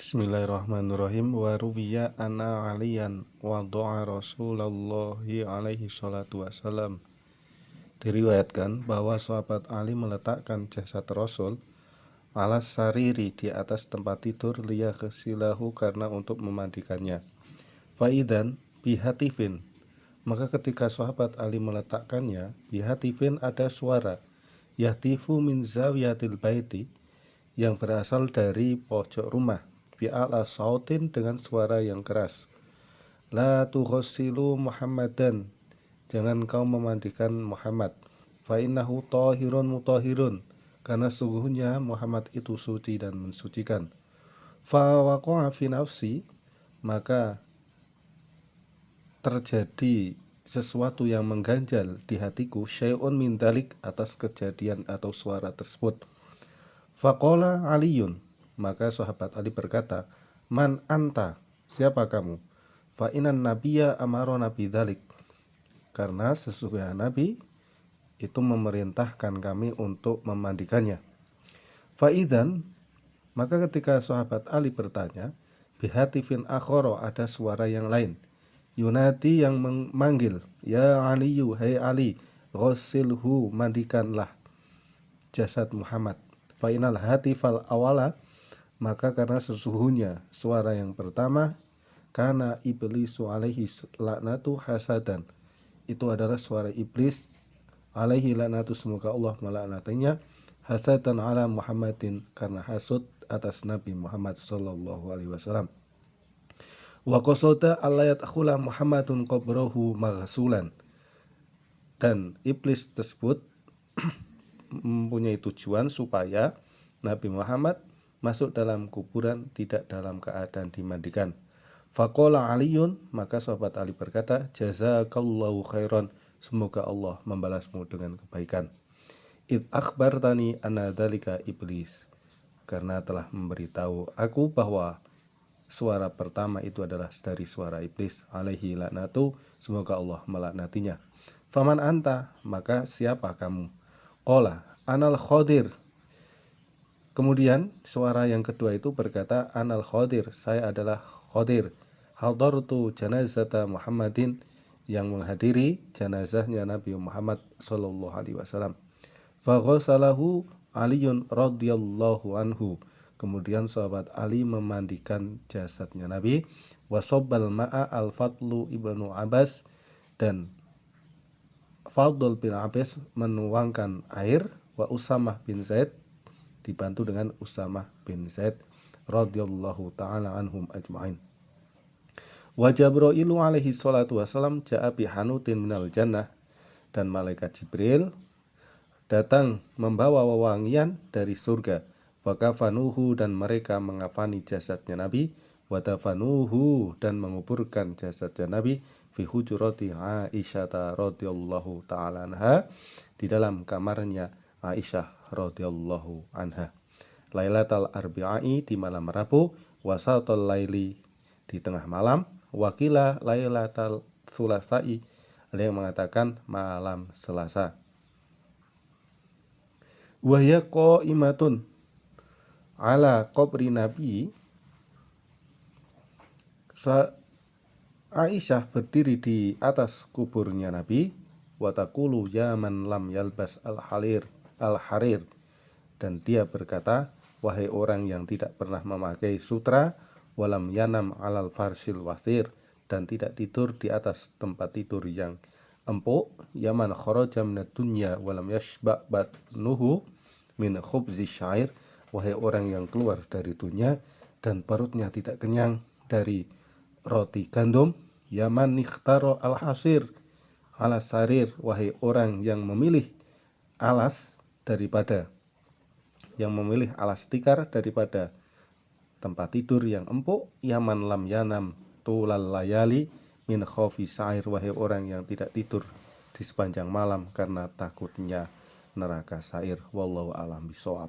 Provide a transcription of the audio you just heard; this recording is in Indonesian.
Bismillahirrahmanirrahim. Wa ruwiya anna aliyan wa do'a Rasulullahi alaihi salatu wassalam. Diriwayatkan bahwa sahabat Ali meletakkan jasad Rasul alas sariri di atas tempat tidur liyagsilahu karena untuk memandikannya. Faidan bihatifin, maka ketika sahabat Ali meletakkannya, bihatifin ada suara yahtifu min zawiyatil baiti, yang berasal dari pojok rumah, bi'ala sautin, dengan suara yang keras. La tughsilu Muhammadan, jangan kau memandikan Muhammad. Fa innahu tahirun mutahhirun, karena sungguhnya Muhammad itu suci dan mensucikan. Fa waqa'a fi nafsi, maka terjadi sesuatu yang mengganjal di hatiku, syai'un min dalik, atas kejadian atau suara tersebut. Faqala Aliyun, maka sahabat Ali berkata, Man anta, siapa kamu? Fa inan nabiyya amarona bidzalik, karena sesungguhnya Nabi itu memerintahkan kami untuk memandikannya. Faidan, maka ketika sahabat Ali bertanya, bihatifin akhoro, ada suara yang lain, yunadi, yang memanggil, ya Aliyu, hai Ali, ghasilhu, mandikanlah jasad Muhammad. Fainal hatifal awala, maka karena sesungguhnya suara yang pertama, karena iblisu alaihi laknatu hasadan, itu adalah suara iblis, alaihi laknatu, semoga Allah melaknatinya, hasadan ala Muhammadin, karena hasud atas Nabi Muhammad sallallahu alaihi wasallam. Wa qasada allayat akhula Muhammadun qabrahu maghsulan, dan iblis tersebut mempunyai tujuan supaya Nabi Muhammad masuk dalam kuburan tidak dalam keadaan dimandikan. Faqala Aliyun, maka sahabat Ali berkata, jazakallahu khairan, semoga Allah membalasmu dengan kebaikan. Id akhbartani anna dzalika iblis, karena telah memberitahu aku bahwa suara pertama itu adalah dari suara iblis, alaihi laknatu, semoga Allah melaknatinya. Faman anta, maka siapa kamu? Qala anal Khadir. Kemudian suara yang kedua itu berkata, anal Khadir, saya adalah Khadir. Hadartu janazata Muhammadin, yang menghadiri jenazahnya Nabi Muhammad sallallahu alaihi wasallam. Faghasalahu Aliyun radhiyallahu anhu, kemudian sahabat Ali memandikan jasadnya Nabi. Wasobbal ma'a al-Fadlu ibnu Abbas, dan Fadl bin Abbas menuangkan air. Wa Usamah bin Zaid, dibantu dengan Usamah bin Zaid radhiyallahu ta'ala anhum ajma'in. Wa Jabrailu alaihi salatu wassalam ja'a bihanutin minal jannah, dan malaikat Jibril datang membawa wewangian dari surga. Fakafanuhu, dan mereka mengafani jasadnya Nabi. Wadafanuhu, dan menguburkan jasadnya Nabi fi hujurati Aisyah radhiyallahu ta'ala anha, di dalam kamarnya Aisyah radhiyallahu anha. Lailatul Arbi'i, di malam Rabu. Wasatul laili, di tengah malam. Wakila Lailatul Sulasai, ada yang mengatakan malam Selasa. Wahya qa'imatun ala qabri Nabi, Aisyah berdiri di atas kuburnya Nabi. Watakulu ya man lam yalbas al-harir, dan dia berkata, wahai orang yang tidak pernah memakai sutra, walam yanam alal farsil wasir, dan tidak tidur di atas tempat tidur yang empuk, yaman kharaja minad dunya walam yashba batnuhu min khubzi syair, wahai orang yang keluar dari dunia dan perutnya tidak kenyang dari roti gandum, yaman nikhtaro al-hasir ala sarir, wahai orang yang memilih alas tikar daripada tempat tidur yang empuk, yaman lam yanam tulal layali min khaufi sa'ir, wahai orang yang tidak tidur di sepanjang malam karena takutnya neraka sa'ir. Wallahu a'lam bishawab.